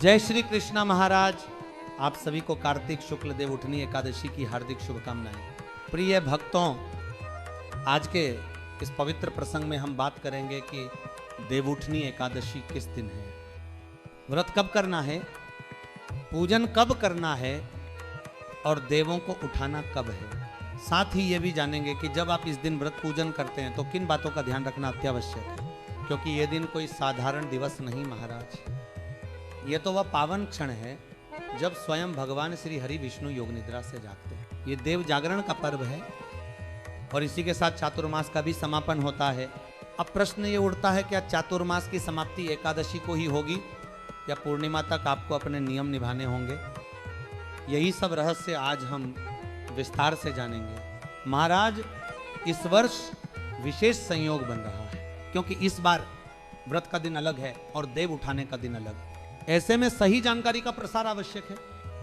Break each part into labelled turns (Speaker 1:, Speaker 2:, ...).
Speaker 1: जय श्री कृष्णा महाराज। आप सभी को कार्तिक शुक्ल देवउठनी एकादशी की हार्दिक शुभकामनाएं। प्रिय भक्तों, आज के इस पवित्र प्रसंग में हम बात करेंगे कि देवउठनी एकादशी किस दिन है, व्रत कब करना है, पूजन कब करना है और देवों को उठाना कब है। साथ ही ये भी जानेंगे कि जब आप इस दिन व्रत पूजन करते हैं तो किन बातों का ध्यान रखना अत्यावश्यक है, क्योंकि ये दिन कोई साधारण दिवस नहीं महाराज। ये तो वह पावन क्षण है जब स्वयं भगवान श्री हरि विष्णु योग निद्रा से जागते हैं। ये देव जागरण का पर्व है और इसी के साथ चातुर्मास का भी समापन होता है। अब प्रश्न ये उठता है, क्या चातुर्मास की समाप्ति एकादशी को ही होगी या पूर्णिमा तक आपको अपने नियम निभाने होंगे? यही सब रहस्य आज हम विस्तार से जानेंगे। महाराज, इस वर्ष विशेष संयोग बन रहा है क्योंकि इस बार व्रत का दिन अलग है और देव उठाने का दिन अलग। ऐसे में सही जानकारी का प्रसार आवश्यक है,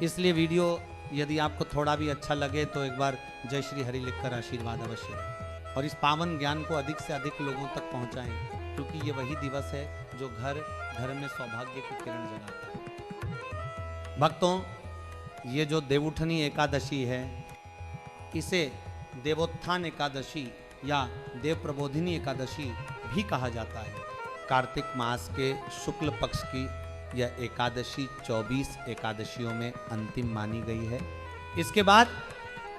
Speaker 1: इसलिए वीडियो यदि आपको थोड़ा भी अच्छा लगे तो एक बार जय श्री हरि लिखकर आशीर्वाद अवश्य दें और इस पावन ज्ञान को अधिक से अधिक लोगों तक पहुंचाएं, क्योंकि ये वही दिवस है जो घर घर में सौभाग्य की किरण जगाता है। भक्तों, ये जो देवउठनी एकादशी है इसे देवोत्थान एकादशी या देव प्रबोधिनी एकादशी भी कहा जाता है। कार्तिक मास के शुक्ल पक्ष की यह एकादशी 24 एकादशियों में अंतिम मानी गई है। इसके बाद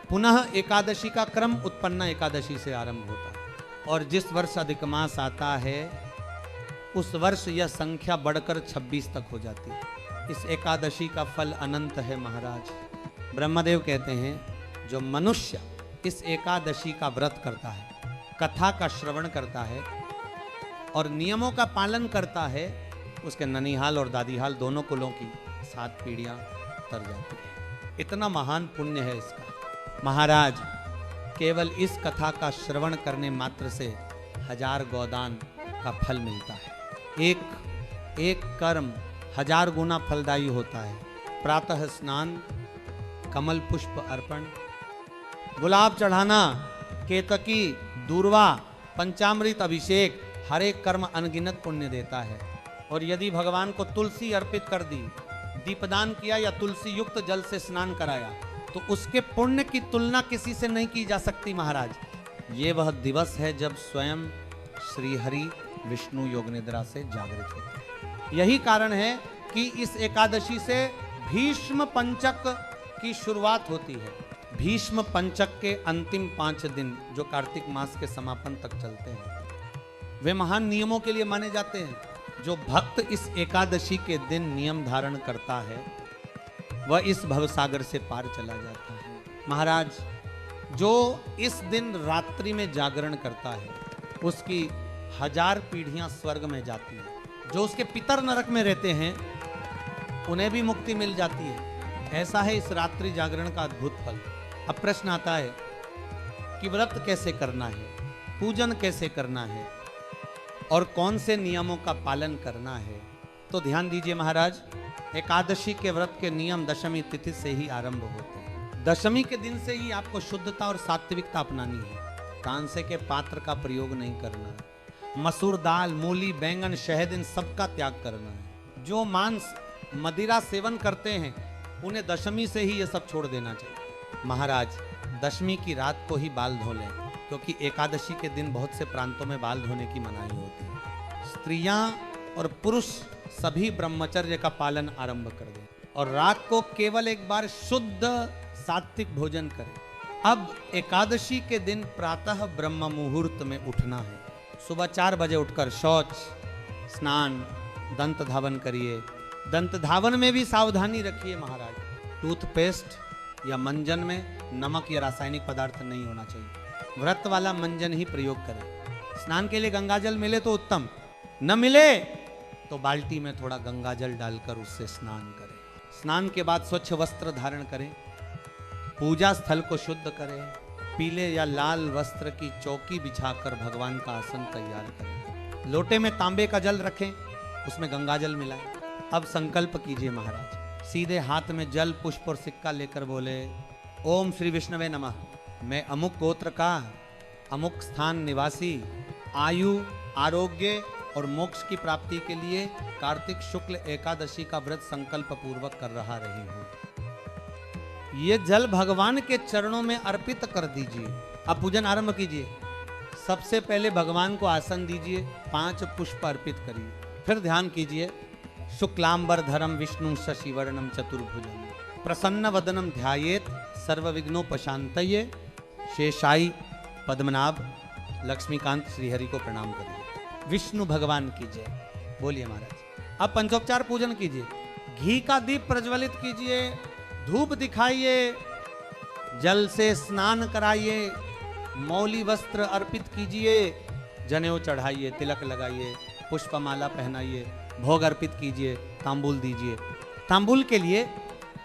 Speaker 1: पुनः एकादशी का क्रम उत्पन्ना एकादशी से आरंभ होता है और जिस वर्ष अधिक मास आता है उस वर्ष यह संख्या बढ़कर 26 तक हो जाती है। इस एकादशी का फल अनंत है महाराज। ब्रह्मदेव कहते हैं, जो मनुष्य इस एकादशी का व्रत करता है, कथा का श्रवण करता है और नियमों का पालन करता है, उसके ननिहाल और दादीहाल दोनों कुलों की 7 पीढ़ियां तर जाती है। इतना महान पुण्य है इसका महाराज। केवल इस कथा का श्रवण करने मात्र से 1000 गोदान का फल मिलता है। एक कर्म 1000 गुना फलदायी होता है। प्रातः स्नान, कमल पुष्प अर्पण, गुलाब चढ़ाना, केतकी, दूर्वा, पंचामृत अभिषेक, हर एक कर्म अनगिनत पुण्य देता है। और यदि भगवान को तुलसी अर्पित कर दी, दीपदान किया या तुलसी युक्त जल से स्नान कराया तो उसके पुण्य की तुलना किसी से नहीं की जा सकती महाराज। ये वह दिवस है जब स्वयं श्री हरि विष्णु योग निद्रा से जागृत होते हैं। यही कारण है कि इस एकादशी से भीष्म पंचक की शुरुआत होती है। भीष्म पंचक के अंतिम 5 दिन जो कार्तिक मास के समापन तक चलते हैं वे महान नियमों के लिए माने जाते हैं। जो भक्त इस एकादशी के दिन नियम धारण करता है वह इस भवसागर से पार चला जाता है महाराज। जो इस दिन रात्रि में जागरण करता है उसकी 1000 पीढ़ियां स्वर्ग में जाती है। जो उसके पितर नरक में रहते हैं उन्हें भी मुक्ति मिल जाती है। ऐसा है इस रात्रि जागरण का अद्भुत फल। अब प्रश्न आता है कि व्रत कैसे करना है, पूजन कैसे करना है और कौन से नियमों का पालन करना है। तो ध्यान दीजिए महाराज, एकादशी के व्रत के नियम दशमी तिथि से ही आरंभ होते हैं। दशमी के दिन से ही आपको शुद्धता और सात्विकता अपनानी है। तानसे के पात्र का प्रयोग नहीं करना है। मसूर दाल, मूली, बैंगन, शहद इन सबका त्याग करना है। जो मांस मदिरा सेवन करते हैं उन्हें दशमी से ही ये सब छोड़ देना चाहिए महाराज। दशमी की रात को ही बाल धो लें, क्योंकि एकादशी के दिन बहुत से प्रांतों में बाल धोने की मनाही होती है। स्त्रियां और पुरुष सभी ब्रह्मचर्य का पालन आरंभ कर दें और रात को केवल एक बार शुद्ध सात्विक भोजन करें। अब एकादशी के दिन प्रातः ब्रह्म मुहूर्त में उठना है। सुबह 4 बजे उठकर शौच, स्नान, दंत धावन करिए। दंत धावन में भी सावधानी रखिए महाराज। टूथपेस्ट या मंजन में नमक या रासायनिक पदार्थ नहीं होना चाहिए। व्रत वाला मंजन ही प्रयोग करें। स्नान के लिए गंगाजल मिले तो उत्तम, न मिले तो बाल्टी में थोड़ा गंगाजल डालकर उससे स्नान करें। स्नान के बाद स्वच्छ वस्त्र धारण करें। पूजा स्थल को शुद्ध करें। पीले या लाल वस्त्र की चौकी बिछाकर भगवान का आसन तैयार करें। लोटे में तांबे का जल रखें, उसमें गंगाजल मिलाएं। अब संकल्प कीजिए महाराज। सीधे हाथ में जल, पुष्प और सिक्का लेकर बोले, ओम श्री विष्णवे नमः। मैं अमुक गोत्र का, अमुक स्थान निवासी, आयु, आरोग्य और मोक्ष की प्राप्ति के लिए कार्तिक शुक्ल एकादशी का व्रत संकल्प पूर्वक कर रहा रही हूं। ये जल भगवान के चरणों में अर्पित कर दीजिए। अब पूजन आरंभ कीजिए। सबसे पहले भगवान को आसन दीजिए, 5 पुष्प अर्पित करिए, फिर ध्यान कीजिए। शुक्लांबरधरम विष्णु शशिवर्णम चतुर्भुजम प्रसन्न वदनम ध्यायेत सर्वविघ्नोपशांतये शेषाई पद्मनाभ लक्ष्मीकांत श्रीहरि को प्रणाम करिए। विष्णु भगवान की जय। बोलिए महाराज। अब पंचोपचार पूजन कीजिए। घी का दीप प्रज्वलित कीजिए, धूप दिखाइए, जल से स्नान कराइए, मौली वस्त्र अर्पित कीजिए, जनेऊ चढ़ाइए, तिलक लगाइए, पुष्पमाला पहनाइए, भोग अर्पित कीजिए, तांबूल दीजिए। तांबूल के लिए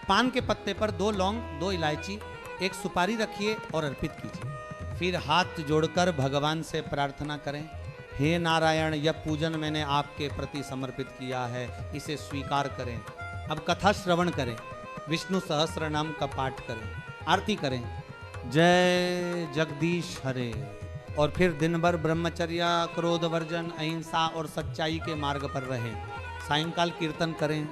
Speaker 1: पान के पत्ते पर 2 लौंग, 2 इलायची, 1 सुपारी रखिए और अर्पित कीजिए। फिर हाथ जोड़कर भगवान से प्रार्थना करें, हे नारायण, यह पूजन मैंने आपके प्रति समर्पित किया है, इसे स्वीकार करें। अब कथा श्रवण करें, विष्णु सहस्त्र नाम का पाठ करें, आरती करें, जय जगदीश हरे। और फिर दिन भर ब्रह्मचर्य, क्रोध वर्जन, अहिंसा और सच्चाई के मार्ग पर रहें। सायंकाल कीर्तन करें,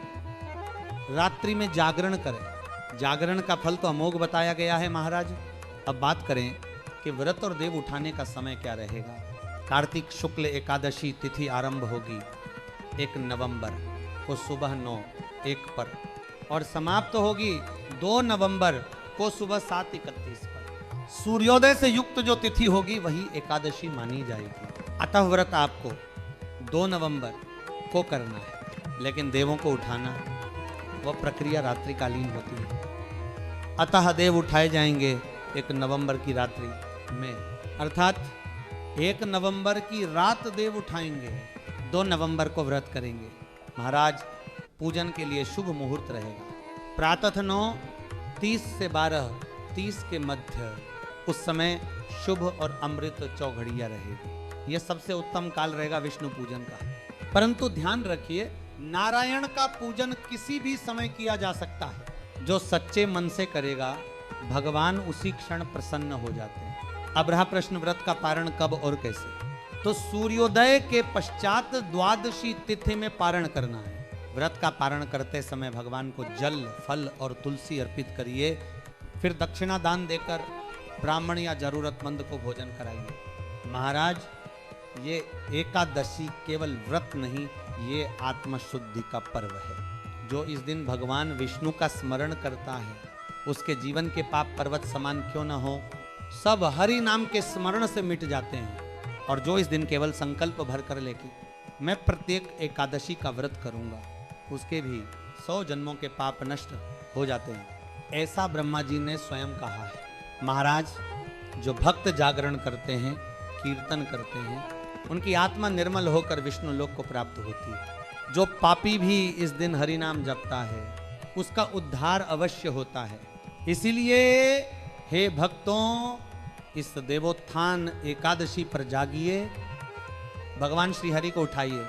Speaker 1: रात्रि में जागरण करें। जागरण का फल तो अमोघ बताया गया है महाराज। अब बात करें कि व्रत और देव उठाने का समय क्या रहेगा। कार्तिक शुक्ल एकादशी तिथि आरंभ होगी 1 नवंबर को सुबह 9:01 पर और समाप्त होगी 2 नवंबर को सुबह 7:31 पर। सूर्योदय से युक्त जो तिथि होगी वही एकादशी मानी जाएगी। अतः व्रत आपको 2 नवंबर को करना है, लेकिन देवों को उठाना वह प्रक्रिया रात्रिकालीन होती है। अतः देव उठाए जाएंगे 1 नवंबर की रात्रि में, अर्थात 1 नवंबर की रात देव उठाएंगे, 2 नवंबर को व्रत करेंगे। महाराज पूजन के लिए शुभ मुहूर्त रहेगा प्रातः 9:30 से 12:30 के मध्य। उस समय शुभ और अमृत चौघड़िया रहेगी। यह सबसे उत्तम काल रहेगा विष्णु पूजन का। परंतु ध्यान रखिए, नारायण का पूजन किसी भी समय किया जा सकता है। जो सच्चे मन से करेगा भगवान उसी क्षण प्रसन्न हो जाते हैं। अब रहा प्रश्न, व्रत का पारण कब और कैसे। तो सूर्योदय के पश्चात द्वादशी तिथि में पारण करना है। व्रत का पारण करते समय भगवान को जल, फल और तुलसी अर्पित करिए। फिर दक्षिणा दान देकर ब्राह्मण या जरूरतमंद को भोजन कराइए। महाराज ये एकादशी केवल व्रत नहीं, ये आत्मशुद्धि का पर्व है। जो इस दिन भगवान विष्णु का स्मरण करता है उसके जीवन के पाप पर्वत समान क्यों न हो, सब हरि नाम के स्मरण से मिट जाते हैं। और जो इस दिन केवल संकल्प भर कर लेके मैं प्रत्येक एकादशी का व्रत करूंगा, उसके भी 100 जन्मों के पाप नष्ट हो जाते हैं। ऐसा ब्रह्मा जी ने स्वयं कहा है। महाराज जो भक्त जागरण करते हैं, कीर्तन करते हैं, उनकी आत्मा निर्मल होकर विष्णु लोक को प्राप्त होती है। जो पापी भी इस दिन हरि नाम जपता है उसका उद्धार अवश्य होता है। इसीलिए हे भक्तों, इस देवोत्थान एकादशी पर जागिए, भगवान श्री हरि को उठाइए,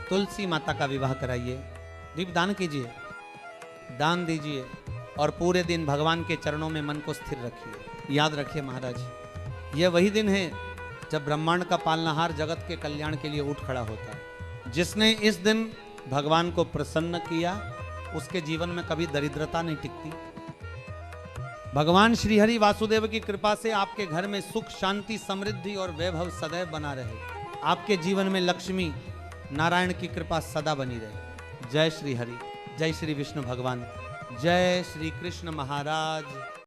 Speaker 1: तुलसी माता का विवाह कराइए, दीपदान कीजिए, दान दीजिए और पूरे दिन भगवान के चरणों में मन को स्थिर रखिए। याद रखिए महाराज, यह वही दिन है जब ब्रह्मांड का पालनहार जगत के कल्याण के लिए उठ खड़ा होता है। जिसने इस दिन भगवान को प्रसन्न किया उसके जीवन में कभी दरिद्रता नहीं टिकती। भगवान श्री हरि वासुदेव की कृपा से आपके घर में सुख, शांति, समृद्धि और वैभव सदैव बना रहे। आपके जीवन में लक्ष्मी नारायण की कृपा सदा बनी रहे। जय श्री हरि, जय श्री विष्णु भगवान, जय श्री कृष्ण महाराज।